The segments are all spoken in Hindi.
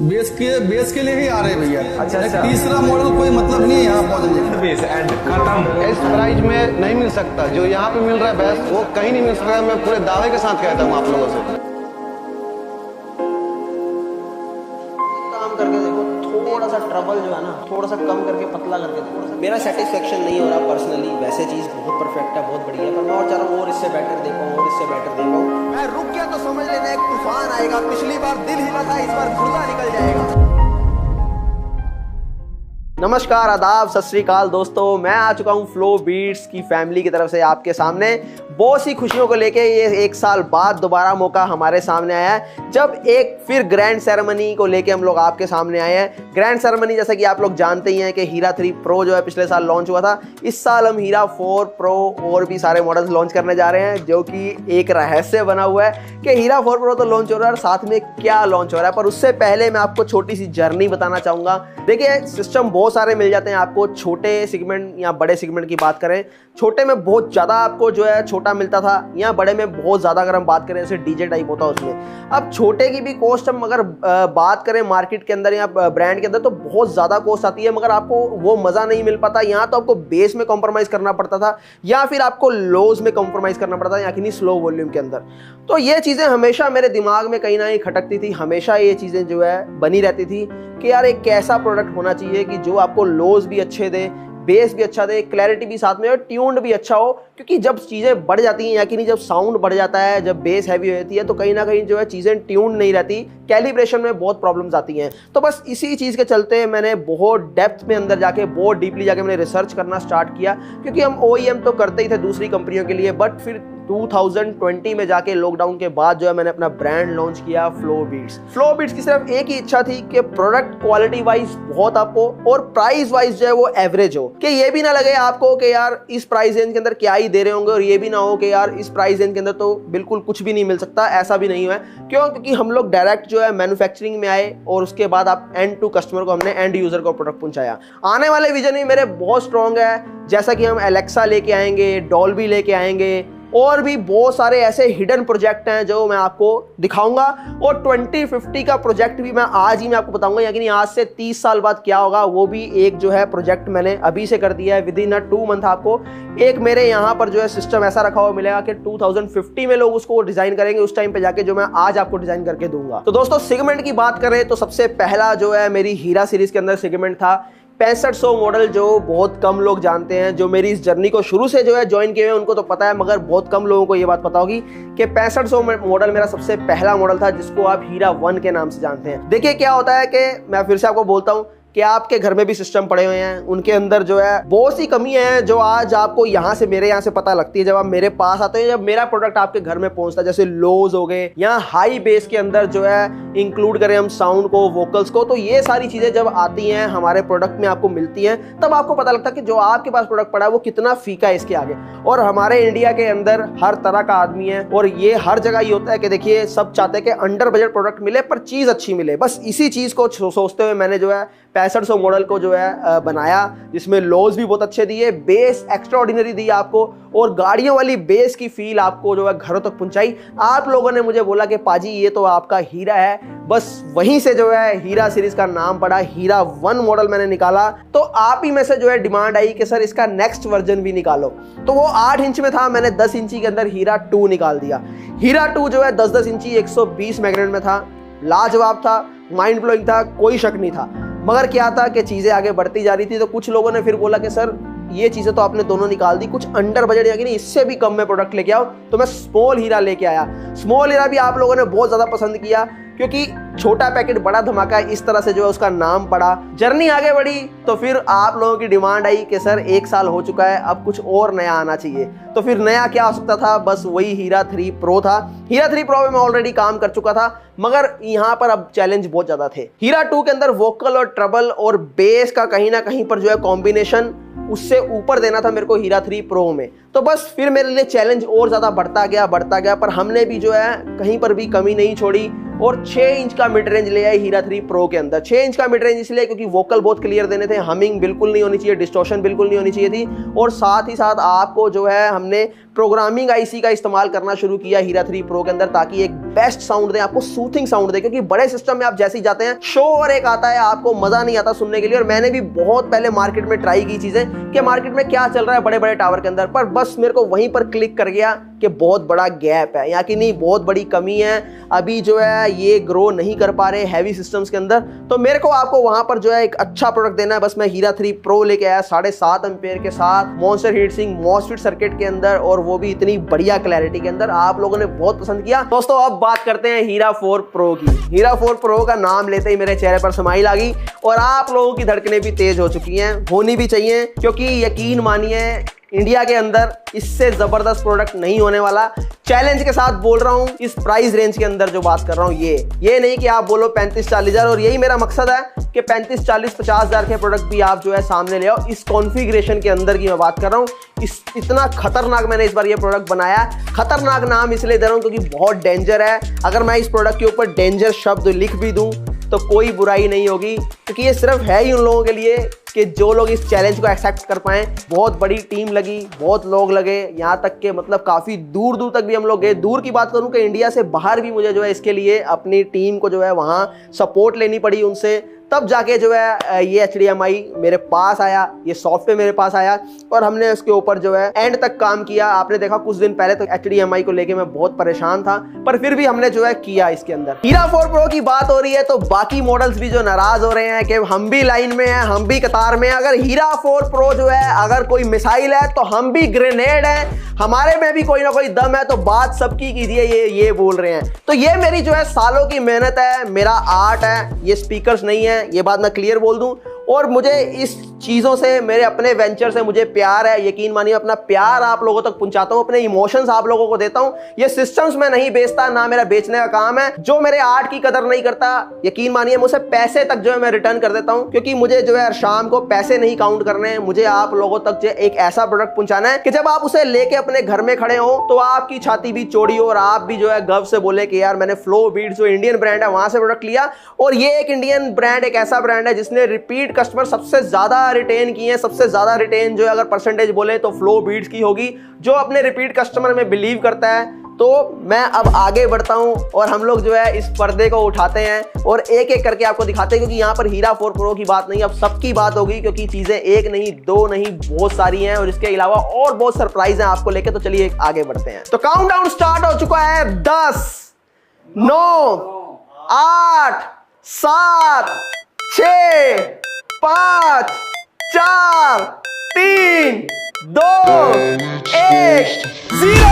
बेस के लिए ही आ रहे हैं भैया। अच्छा। तीसरा मॉडल कोई मतलब नहीं है यहाँ पहुंचने। बेस एंड खत्म। इस प्राइस में नहीं मिल सकता, जो यहाँ पे मिल रहा है बेस्ट वो कहीं नहीं मिल सकता। मैं पूरे दावे के साथ कहता हूँ आप लोगों से। काम करके देखो, थोड़ा सा ट्रबल जो है ना थोड़ा सा कम करके पतला करके देखो। मेरा सेटिस्फेक्शन नहीं हो रहा पर्सनली, वैसे चीज़ बहुत परफेक्ट है, बहुत बढ़िया है, पर मैं और चाह रहा हूँ और इससे बेटर दे पाऊँ, और इससे बेटर दे पाऊँ। मैं रुक गया तो समझ लेना एक तूफान आएगा। पिछली बार दिल हिला था, इस बार गुर्दा निकल जाएगा। नमस्कार, आदाब, सत श्री अकाल दोस्तों, मैं आ चुका हूँ फ्लो बीट्स की फैमिली की तरफ से आपके सामने बहुत सी खुशियों को लेके। ये एक साल बाद दोबारा मौका हमारे सामने आया है, जब एक फिर ग्रैंड सेरेमनी को लेके हम लोग आपके सामने आए हैं। ग्रैंड सेरेमनी जैसा कि आप लोग जानते ही हैं कि हीरा 3 प्रो जो है पिछले साल लॉन्च हुआ था। इस साल हम हीरा 4 प्रो और भी सारे मॉडल्स लॉन्च करने जा रहे हैं, जो कि एक रहस्य बना हुआ है कि हीरा 4 प्रो तो लॉन्च हो रहा है और साथ में क्या लॉन्च हो रहा है। पर उससे पहले मैं आपको छोटी सी जर्नी बताना चाहूँगा। देखिए, सिस्टम बहुत सारे मिल जाते हैं आपको, छोटे सेगमेंट या बड़े सेगमेंट की बात करें, छोटे में बहुत ज़्यादा आपको जो है छोटा मिलता था, या बड़े में बहुत ज़्यादा अगर हम बात करें जैसे डीजे टाइप होता है उसमें। अब छोटे की भी कॉस्ट हम अगर बात करें मार्केट के अंदर या ब्रांड के अंदर तो बहुत ज़्यादा कॉस्ट आती है, मगर आपको वो मज़ा नहीं मिल पाता। यहाँ तो आपको बेस में कॉम्प्रोमाइज़ करना पड़ता था, या फिर आपको लोज में कॉम्प्रोमाइज़ करना पड़ता था, या कि स्लो वॉल्यूम के अंदर। तो ये चीज़ें हमेशा मेरे दिमाग में कहीं ना कहीं खटकती थी, हमेशा ये चीज़ें जो है बनी रहती थी कि यार एक कैसा प्रोडक्ट होना चाहिए कि जो आपको लोज भी अच्छे दे, बेस भी अच्छा दे, क्लैरिटी भी साथ में और ट्यून्ड भी अच्छा हो। क्योंकि जब चीज़ें बढ़ जाती हैं, या कि नहीं, जब साउंड बढ़ जाता है, जब बेस हैवी हो जाती है, तो कहीं ना कहीं जो है चीज़ें ट्यून्ड नहीं रहती, कैलिब्रेशन में बहुत प्रॉब्लम्स आती हैं। तो बस इसी चीज़ के चलते मैंने बहुत डेप्थ में अंदर जाके, बहुत डीपली जाके मैंने रिसर्च करना स्टार्ट किया। क्योंकि हम OEM तो करते ही थे दूसरी कंपनियों के लिए, बट फिर 2020 में जाके लॉकडाउन के बाद जो है मैंने अपना ब्रांड लॉन्च किया फ्लो बीट्स। फ्लो बीट्स की सिर्फ एक ही इच्छा थी कि प्रोडक्ट क्वालिटी वाइज बहुत आपको और प्राइस वाइज जो है वो एवरेज हो, कि ये भी ना लगे आपको कि यार इस प्राइस रेंज के अंदर क्या ही दे रहे होंगे, और ये भी ना हो कि यार इस प्राइस रेंज के अंदर तो बिल्कुल कुछ भी नहीं मिल सकता। ऐसा भी नहीं हुआ है। क्यों? क्योंकि हम लोग डायरेक्ट जो है मैन्युफैक्चरिंग में आए, और उसके बाद आप एंड टू कस्टमर को, हमने एंड यूजर को प्रोडक्ट पहुंचाया। आने वाले विजन भी मेरे बहुत स्ट्रॉन्ग है, जैसा कि हम एलेक्सा लेके आएंगे, डॉल्बी लेके आएंगे, और भी बहुत सारे ऐसे हिडन प्रोजेक्ट हैं जो मैं आपको दिखाऊंगा। और 2050 का प्रोजेक्ट भी मैं आज ही मैं आपको बताऊंगा, यानी आज से 30 साल बाद क्या होगा, वो भी एक जो है प्रोजेक्ट मैंने अभी से कर दिया है। विद इन 2 मंथ आपको एक मेरे यहाँ पर जो है सिस्टम ऐसा रखा हुआ मिलेगा कि 2050 में लोग उसको डिजाइन करेंगे, उस टाइम पे जाके जो मैं आज आपको डिजाइन करके दूंगा। तो दोस्तों, सेगमेंट की बात करें तो सबसे पहला जो है मेरी हीरा सीरीज के अंदर सेगमेंट था 6500 मॉडल, जो बहुत कम लोग जानते हैं। जो मेरी इस जर्नी को शुरू से जो है ज्वाइन किए हुए हैं उनको तो पता है, मगर बहुत कम लोगों को ये बात पता होगी कि 6500 मॉडल मेरा सबसे पहला मॉडल था, जिसको आप हीरा 1 के नाम से जानते हैं। देखिए क्या होता है कि मैं फिर से आपको बोलता हूँ कि आपके घर में भी सिस्टम पड़े हुए हैं, उनके अंदर जो है बहुत सी कमियां हैं जो आज आपको यहाँ से, मेरे यहाँ से पता लगती है जब आप मेरे पास आते हैं, जब मेरा प्रोडक्ट आपके घर में पहुंचता है। जैसे लोज हो गए, या हाई बेस के अंदर जो है इंक्लूड करें हम साउंड को, वोकल्स को, तो ये सारी चीजें जब आती हैं हमारे प्रोडक्ट में, आपको मिलती हैं, तब आपको पता लगता है कि जो आपके पास प्रोडक्ट पड़ा है वो कितना फीका है इसके आगे। और हमारे इंडिया के अंदर हर तरह का आदमी है, और ये हर जगह ही होता है कि देखिए सब चाहते हैं कि अंडर बजट प्रोडक्ट मिले पर चीज अच्छी मिले। बस इसी चीज को सोचते हुए मैंने जो है 6500 मॉडल को जो है बनाया, जिसमें लोज भी बहुत अच्छे दिए, बेस एक्स्ट्रा ऑर्डिनरी दी आपको, और गाड़ियों वाली बेस की फील आपको जो है घरों तक पहुंचाई। आप लोगों ने मुझे बोला कि पाजी ये तो आपका हीरा है, बस वहीं से जो है हीरा सीरीज का नाम पड़ा, हीरा 1 मॉडल मैंने निकाला। तो आप ही में से जो है डिमांड आई कि सर इसका नेक्स्ट वर्जन भी निकालो, तो वो 8 इंच में था, मैंने 10 इंची के अंदर हीरा 2 निकाल दिया। हीरा 2 जो है 10-10 इंची 120 मैग्नेट में था, लाजवाब था, माइंड ब्लोइंग था, कोई शक नहीं था। मगर क्या था कि चीज़ें आगे बढ़ती जा रही थी, तो कुछ लोगों ने फिर बोला कि सर ये चीज़ें तो आपने दोनों निकाल दी, कुछ अंडर बजट या कि नहीं इससे भी कम में प्रोडक्ट लेके आओ। तो मैं स्मॉल हीरा लेके आया। स्मॉल हीरा भी आप लोगों ने बहुत ज़्यादा पसंद किया, क्योंकि छोटा पैकेट बड़ा धमाका, इस तरह से जो है उसका नाम पड़ा। जर्नी आगे बढ़ी तो फिर आप लोगों की डिमांड आई कि सर 1 साल हो चुका है, अब कुछ और नया आना चाहिए। तो फिर नया क्या हो सकता था? बस वही हीरा 3 प्रो था। हीरा 3 प्रो में मैं ऑलरेडी काम कर चुका था, मगर यहाँ पर अब चैलेंज बहुत ज्यादा थे। हीरा 2 के अंदर वोकल और ट्रबल और बेस का कहीं ना कहीं पर जो है कॉम्बिनेशन उससे ऊपर देना था मेरे को हीरा 3 प्रो में। तो बस फिर मेरे लिए चैलेंज और ज़्यादा बढ़ता गया, पर हमने भी जो है कहीं पर भी कमी नहीं छोड़ी और 6 इंच का मिड रेंज ले आए हीरा 3 प्रो के अंदर। 6 इंच का मिड रेंज इसलिए क्योंकि वोकल बहुत क्लियर देने थे, हमिंग बिल्कुल नहीं होनी चाहिए, डिस्टॉर्शन बिल्कुल नहीं होनी चाहिए थी, और साथ ही साथ आपको जो है हमने प्रोग्रामिंग आईसी का इस्तेमाल करना शुरू किया हीरा 3 प्रो के अंदर, ताकि एक बेस्ट साउंड दे, आपको सूथिंग साउंड दे, क्योंकि बड़े सिस्टम में आप जैसे ही जाते हैं शोर एक आता है, आपको मजा नहीं आता सुनने के लिए। और मैंने भी बहुत पहले मार्केट में ट्राई की चीजें कि मार्केट में क्या चल रहा है बड़े बड़े टावर के अंदर, पर बस मेरे को वहीं पर क्लिक कर गया कि बहुत बड़ा गैप है यहाँ की, नहीं बहुत बड़ी कमी है, अभी जो है ये ग्रो नहीं कर पा रहे हैवी सिस्टम्स के अंदर। तो मेरे को आपको वहां पर जो है एक अच्छा प्रोडक्ट देना है। बस मैं हीरा 3 प्रो लेके आया 7.5 एम्पेयर के साथ, monster heat sink MOSFET circuit के अंदर, और वो भी इतनी बढ़िया क्लैरिटी के अंदर। आप लोगों ने बहुत पसंद किया। दोस्तों अब बात करते हैं हीरा 4 प्रो की। हीरा 4 प्रो का नाम लेते ही मेरे चेहरे पर स्माइल आ गई और आप लोगों की धड़कनें भी तेज हो चुकी हैं, होनी भी चाहिए, क्योंकि यकीन मानिए इंडिया के अंदर इससे जबरदस्त प्रोडक्ट नहीं होने वाला। चैलेंज के साथ बोल रहा हूं, इस प्राइस रेंज के अंदर जो बात कर रहा हूं, ये नहीं कि आप बोलो 35-40 हजार, और यही मेरा मकसद है कि 35-40-50 हजार के प्रोडक्ट भी आप जो है सामने ले आओ। इस कॉन्फ़िगरेशन के अंदर की मैं बात कर रहा हूं। इतना खतरनाक मैंने इस बार ये प्रोडक्ट बनाया। खतरनाक नाम इसलिए दे रहा हूं क्योंकि बहुत डेंजर है। अगर मैं इस प्रोडक्ट के ऊपर डेंजर शब्द लिख भी दूं तो कोई बुराई नहीं होगी, क्योंकि ये सिर्फ है ही उन लोगों के लिए कि जो लोग इस चैलेंज को एक्सेप्ट कर पाएं। बहुत बड़ी टीम लगी, बहुत लोग लगे, यहाँ तक के मतलब काफ़ी दूर दूर तक भी हम लोग गए। दूर की बात करूँ कि इंडिया से बाहर भी मुझे जो है इसके लिए अपनी टीम को जो है वहाँ सपोर्ट लेनी पड़ी उनसे, तब जाके जो है ये HDMI मेरे पास आया, ये सॉफ्टवेयर मेरे पास आया और हमने उसके ऊपर जो है एंड तक काम किया। आपने देखा कुछ दिन पहले तो HDMI को लेके मैं बहुत परेशान था, पर फिर भी हमने जो है किया इसके अंदर। हीरा 4 प्रो की बात हो रही है तो बाकी मॉडल्स भी जो नाराज हो रहे हैं कि हम भी लाइन में हैं, हम भी कतार में हैं। अगर हीरा 4 प्रो जो है अगर कोई मिसाइल है तो हम भी ग्रेनेड हैं, हमारे में भी कोई ना कोई दम है, तो बात सबकी कीजिए, ये बोल रहे हैं। तो ये मेरी जो है सालों की मेहनत है, मेरा आर्ट है, ये स्पीकर्स नहीं है, ये बात मैं क्लियर बोल दूं। और मुझे इस चीज़ों से, मेरे अपने वेंचर से मुझे प्यार है। यकीन मानिए अपना प्यार आप लोगों तक पहुंचाता हूं, अपने इमोशंस आप लोगों को देता हूं। ये सिस्टम्स मैं नहीं बेचता, ना मेरा बेचने का काम है। जो मेरे आर्ट की कदर नहीं करता, यकीन मानिए मुझसे पैसे तक जो है मैं रिटर्न कर देता हूं, क्योंकि मुझे जो है शाम को पैसे नहीं काउंट करने हैं। मुझे आप लोगों तक जो एक ऐसा प्रोडक्ट पहुंचाना है कि जब आप उसे लेके अपने घर में खड़े हो तो आपकी छाती भी चौड़ी हो और आप भी जो है गर्व से बोले कि यार मैंने फ्लो बीट्स जो इंडियन ब्रांड है वहां से प्रोडक्ट लिया। और ये एक इंडियन ब्रांड, एक ऐसा ब्रांड है जिसने रिपीट कस्टमर सबसे ज्यादा रिटेन किए हैं। सबसे ज्यादा रिटेन जो है अगर परसेंटेज बोले तो फ्लो बीट्स की होगी, जो अपने रिपीट कस्टमर में बिलीव करता है। तो मैं अब आगे बढ़ता हूं और हम लोग जो है इस पर्दे को उठाते हैं और एक एक करके आपको दिखाते हैं, क्योंकि यहाँ पर हीरा 4 प्रो की बात नहीं, अब सबकी बात होगी, क्योंकि चीजें एक नहीं, दो नहीं, बहुत सारी हैं और इसके अलावा और बहुत सरप्राइज हैं आपको लेके। तो चलिए आगे बढ़ते हैं। तो काउंटडाउन स्टार्ट हो चुका है। 10, 9, 8, 7, 6, 5, 4, 3, 2, 1, 0।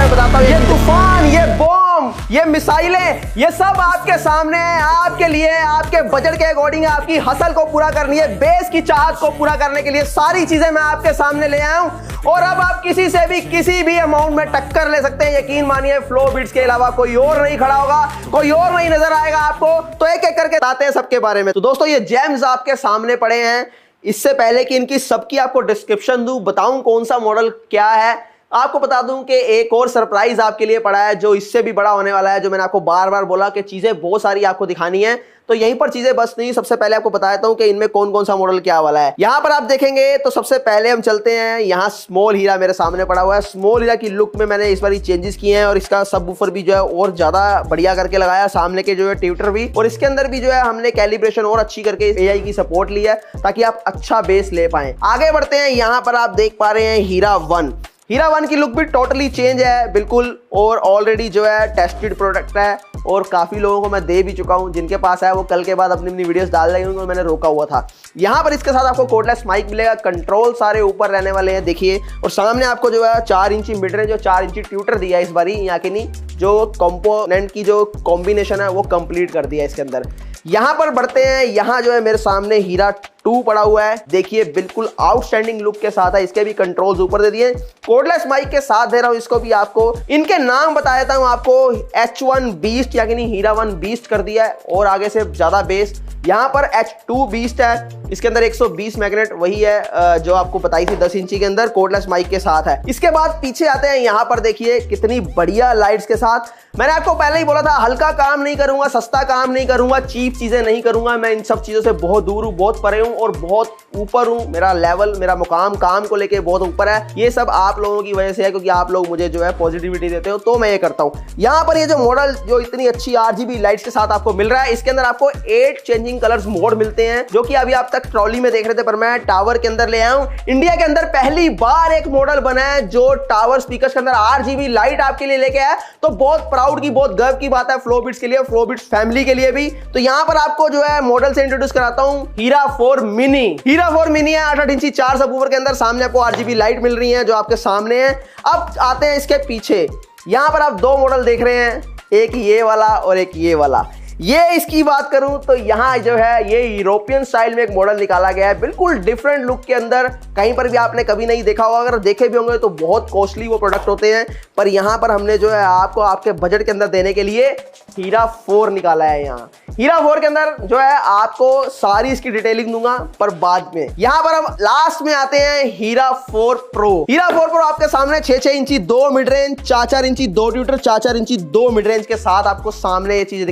बताता हूं, ये तूफान, ये बॉम्ब, ये मिसाइलें, ये सब आपके सामने है, आपके लिए, आपके बजट के अकॉर्डिंग आपकी हसल को पूरा करनी है, बेस की चाहत को पूरा करने के लिए सारी चीजें मैं आपके सामने ले आया हूं। और अब आप किसी से भी किसी भी अमाउंट में टक्कर ले सकते हैं। यकीन मानिए फ्लो बीट्स के अलावा कोई और नहीं खड़ा होगा, कोई और नहीं नजर आएगा आपको। तो एक एक करके बताते हैं सबके बारे में। तो दोस्तों ये जेम्स आपके सामने पड़े हैं। इससे पहले कि इनकी सबकी आपको डिस्क्रिप्शन दूं, बताऊं कौन सा मॉडल क्या है, आपको बता दूं कि एक और सरप्राइज आपके लिए पड़ा है जो इससे भी बड़ा होने वाला है। जो मैंने आपको बार बार बोला कि चीजें बहुत सारी आपको दिखानी है, तो यहीं पर चीजें बस नहीं। सबसे पहले आपको बता देता हूं कि इनमें कौन कौन सा मॉडल क्या वाला है। यहां पर आप देखेंगे तो सबसे पहले हम चलते हैं, यहां स्मॉल हीरा मेरे सामने पड़ा हुआ है। स्मॉल हीरा की लुक में मैंने इस बार चेंजेस किए हैं और इसका सबवूफर भी जो है और ज्यादा बढ़िया करके लगाया, सामने के जो है ट्यूटर भी, और इसके अंदर भी जो है हमने कैलिब्रेशन और अच्छी करके AI की सपोर्ट ली है ताकि आप अच्छा बेस ले पाए। आगे बढ़ते हैं। यहां पर आप देख पा रहे हैं हीरा 1। हीरा 1 की लुक भी टोटली चेंज है बिल्कुल, और ऑलरेडी जो है टेस्टेड प्रोडक्ट है और काफ़ी लोगों को मैं दे भी चुका हूं। जिनके पास है वो कल के बाद अपनी वीडियोस डाल देंगे, उनको मैंने रोका हुआ था। यहाँ पर इसके साथ आपको कोर्डलेस माइक मिलेगा, कंट्रोल सारे ऊपर रहने वाले हैं देखिए, और सामने आपको जो है 4 इंची मिड रेंज जो 4 इंची ट्यूटर दिया है इस बारी, यहाँ के नहीं, जो कंपोनेंट की जो कॉम्बिनेशन है वो कंप्लीट कर दिया है इसके अंदर। यहाँ पर बढ़ते हैं। यहाँ जो है मेरे सामने हीरा 2 पड़ा हुआ है, देखिए बिल्कुल आउटस्टैंडिंग लुक के साथ है। इसके भी कंट्रोल्स ऊपर दे दिए, कोर्डलेस माइक के साथ दे रहा हूँ इसको भी आपको। इनके नाम बता देता हूँ आपको, H1 बीस्ट या कि नहीं, हीरा 1 बीस्ट कर दिया है और आगे से ज्यादा बेस। यहाँ पर H2 बीस्ट है, इसके अंदर 120 मैग्नेट वही है जो आपको बताई थी 10 इंची के अंदर कोर्डलेस माइक के साथ है। इसके बाद पीछे आते हैं, यहाँ पर देखिए कितनी बढ़िया लाइट्स के साथ। मैंने आपको पहले ही बोला था हल्का काम नहीं करूंगा, सस्ता काम नहीं करूंगा, चीप चीजें नहीं करूंगा। मैं इन सब चीजों से बहुत दूर हूं, बहुत परे हूं और बहुत ऊपर हूं। मेरा लेवल, मेरा मुकाम काम को लेके बहुत ऊपर है। ये सब आप लोगों की वजह से है, क्योंकि आप लोग मुझे जो है पॉजिटिविटी देते हो, तो मैं ये करता हूं। यहाँ पर ये जो मॉडल जो इतनी अच्छी RGB लाइट्स के साथ आपको मिल रहा है, इसके अंदर आपको 8 चेंजिंग कलर्स मोड मिलते हैं, जो कि अभी आप तक ट्रॉली में देख रहे थे, पर मैं टावर के अंदर ले आया हूं। इंडिया के अंदर पहली बार एक मॉडल बना है जो टावर स्पीकर के अंदर RGB लाइट आपके लिए लेके आया, तो बहुत प्राउड की, बहुत गर्व की बात है फ्लो बीट्स के लिए, फ्लो बीट्स फैमिली के लिए भी। तो यहां पर आपको जो है मॉडल से इंट्रोड्यूस कराता हूं हीरा 4 मिनी। हीरा 4 मिनी है 8 इंची 4 सबवूफर के अंदर। सामने आपको RGB लाइट मिल रही है जो आपके सामने है। अब आते हैं इसके पीछे, यहां पर आप 2 मॉडल देख रहे हैं, एक ये वाला और एक ये वाला। ये इसकी बात करूं तो यहाँ जो है ये यूरोपियन स्टाइल में एक मॉडल निकाला गया है, बिल्कुल डिफरेंट लुक के अंदर। कहीं पर भी आपने कभी नहीं देखा होगा, अगर देखे भी होंगे तो बहुत कॉस्टली वो प्रोडक्ट होते हैं, पर यहाँ पर हमने जो है आपको आपके बजट के अंदर देने के लिए हीरा 4 निकाला है। यहाँ हीरा 4 के अंदर जो है आपको सारी इसकी डिटेलिंग दूंगा, पर बाद में। यहाँ पर हम लास्ट में आते हैं हीरा 4 प्रो। हीरा 4 प्रो आपके सामने 6 इंची 2 मिड रेंज, 4 इंची 2 ट्विटर, 4 इंची 2 मिड रेंज के साथ आपको सामने ये चीजें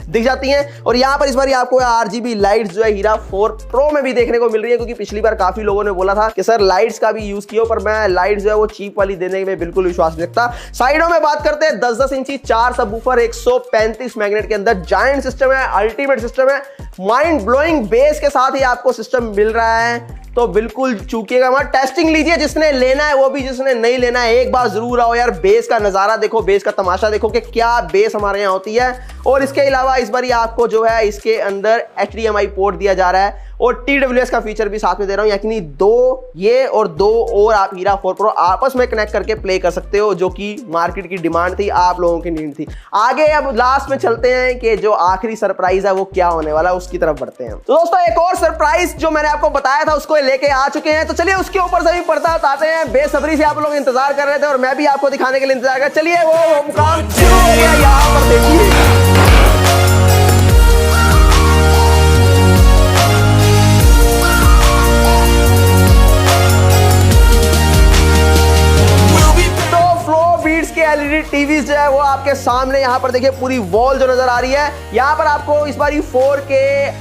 दिख जाती हैं। और यहाँ पर इस बार आपको RGB लाइट्स जो है हीरा 4 प्रो में भी देखने को मिल रही है, क्योंकि पिछली बार काफी लोगों ने बोला था कि सर लाइट्स का भी यूज किया, पर मैं लाइट्स जो है वो चीप वाली देने में बिल्कुल विश्वास नहीं रखता। साइडों में बात करते हैं, 10-10 इंची 4 सबवूफर 135 मैग्नेट के अंदर, जायंट सिस्टम है, अल्टीमेट सिस्टम है, माइंड ब्लोइंग बेस के साथ ही आपको सिस्टम मिल रहा है। तो बिल्कुल चूकिएगा मत, टेस्टिंग लीजिए, जिसने लेना है वो भी, जिसने नहीं लेना है एक बार जरूर आओ यार। बेस का नजारा देखो, बेस का तमाशा देखो कि क्या बेस हमारे यहाँ होती है। और इसके अलावा इस बार आपको जो है इसके अंदर HDMI पोर्ट दिया जा रहा है और TWS का फीचर भी साथ में दे रहा हूं, यानी 2 ये और 2 और आप हीरा 4 प्रो आपस में कनेक्ट करके प्ले कर सकते हो, जो कि मार्केट की डिमांड थी, आप लोगों की नीड थी। आगे अब लास्ट में चलते हैं कि जो आखिरी सरप्राइज है वो क्या होने वाला है, उसकी तरफ बढ़ते हैं। तो दोस्तों एक और सरप्राइज जो मैंने आपको बताया था उसको लेके आ चुके हैं, तो चलिए उसके ऊपर से भी पर्दा उठाते हैं। बेसब्री से आप लोग इंतजार कर रहे थे और मैं भी आपको दिखाने के लिए इंतजार कर, चलिए वो मुकाम शुरू हो गया। यहाँ पर देखिए LED टीवी जो है वो आपके सामने, यहाँ पर देखिए पूरी वॉल जो नजर आ रही है। यहाँ पर आपको इस बार 4K,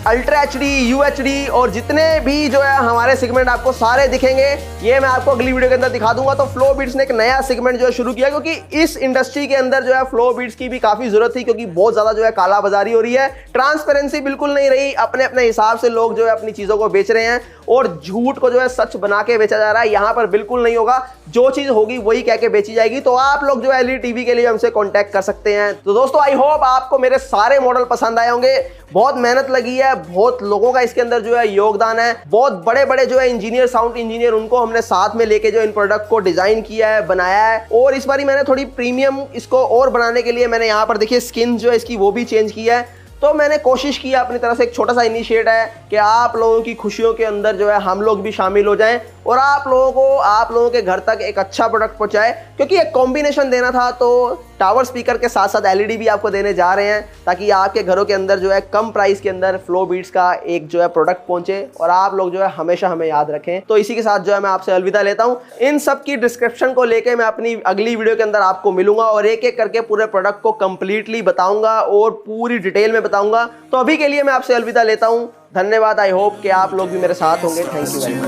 अल्ट्रा HD, UHD और जितने भी जो है हमारे सेगमेंट आपको सारे दिखेंगे, ये मैं आपको अगली वीडियो के अंदर दिखा दूंगा। तो फ्लो बीट्स ने एक नया सेगमेंट जो है शुरू किया, क्योंकि इस इंडस्ट्री के अंदर जो है फ्लो बीट्स की भी काफी जरूरत थी, क्योंकि बहुत ज्यादा जो है काला बाजारी हो रही है, ट्रांसपेरेंसी बिल्कुल नहीं रही। अपने अपने हिसाब से लोग जो है अपनी चीजों को बेच रहे हैं और झूठ को जो है सच बना के बेचा जा रहा है। यहाँ पर बिल्कुल नहीं होगा, जो चीज होगी वही कह के बेची जाएगी। तो आप लोग जो LED टीवी के लिए हमसे कांटेक्ट कर सकते हैं। तो दोस्तों आई होप आपको मेरे सारे मॉडल पसंद आए होंगे। बहुत मेहनत लगी है, बहुत लोगों का इसके अंदर जो है योगदान है, बहुत बड़े बड़े जो है इंजीनियर, साउंड इंजीनियर, उनको हमने साथ में लेके जो इन प्रोडक्ट को डिजाइन किया है, बनाया है। और इस बारी मैंने थोड़ी प्रीमियम इसको और बनाने के लिए मैंने यहाँ पर देखिए स्किन जो है इसकी वो भी चेंज किया है। तो मैंने कोशिश की अपनी तरफ से, एक छोटा सा इनिशिएट है कि आप लोगों की खुशियों के अंदर जो है हम लोग भी शामिल हो जाएं और आप लोगों के घर तक एक अच्छा प्रोडक्ट पहुंचाए। क्योंकि एक कॉम्बिनेशन देना था, तो टावर स्पीकर के साथ साथ LED भी आपको देने जा रहे हैं, ताकि आपके घरों के अंदर जो है कम प्राइस के अंदर फ्लो बीट्स का एक जो है प्रोडक्ट पहुंचे और आप लोग जो है हमेशा हमें याद रखें। तो इसी के साथ जो है मैं आपसे अलविदा लेता हूं। इन सब की डिस्क्रिप्शन को लेके मैं अपनी अगली वीडियो के अंदर आपको मिलूंगा और एक एक करके पूरे प्रोडक्ट को कंप्लीटली बताऊंगा और पूरी डिटेल में बताऊंगा। तो अभी के लिए मैं आपसे अलविदा लेता हूं। धन्यवाद। आई होप कि आप लोग भी मेरे साथ होंगे। Thank you very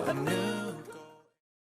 much.